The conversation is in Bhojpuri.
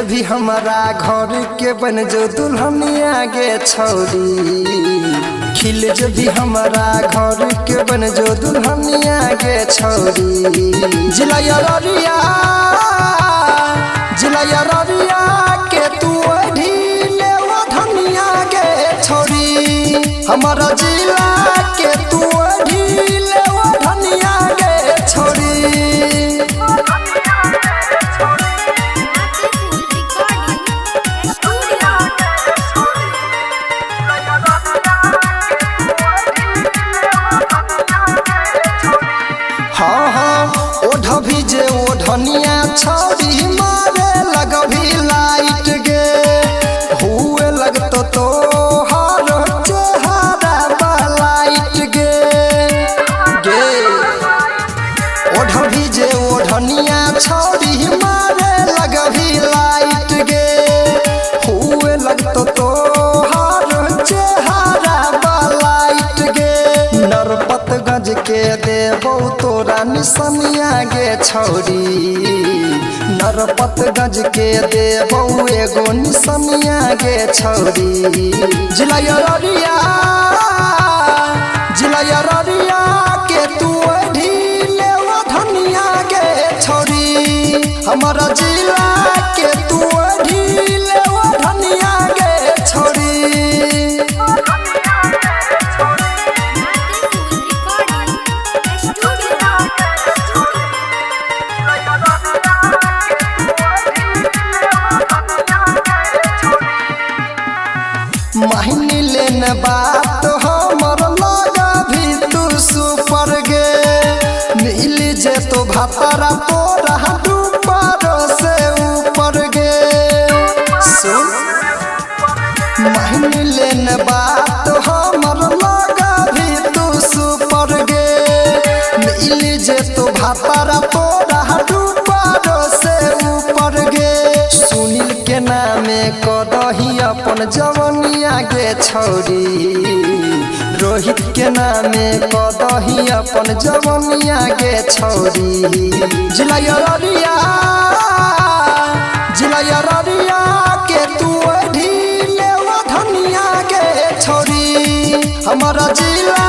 भी हमारा घर के बन जो दुल्हनिया गे छौरी। खिल जो भी हमारा घर के बन जो दुल्हनिया गे छौरी। जिला अररिया के तू ढीले वो धनिया गे छौरी। हमारा जिला के तू ढीले वो धनिया गे छौरी। भी जे ओ धनिया छौरी मारे लगभी लाइट गे। हुए लगतो तो हर चेहरा बलाइट गे ओढ़ भी जे ओ धनिया छौरी मारे लगभी लाइट गे। हुए लगतो तो हर चेहरा बलाइट गे। नरपतगंज के देबो तोरा निसनिया गे छौरी। नरपतगंज के देबो एगो निसनिया गे छौरी। जिला अररिया के तू ढीले वो धनिया गे छौरी। हमारा जिला के तू ढीले वो धनिया गे छौरी। महिनी लेने बात हमर लगा भी तू सुपर गे। मिल जे तो भातारा तोरा ऊपर से ऊपर गे। सुन महिनी लेने बात हमर लगा भी तू सुपर गे। मिल जे तो भातारा तोरा ऊपर से ऊपर गे। सुनील के नामे कदही अपन जवनिया गे छौरी। रोहित के नामे कदही अपन जवनिया गे छौरी। जिला अररिया के तू ढीले वो धनिया गे छौरी। हमारा जिला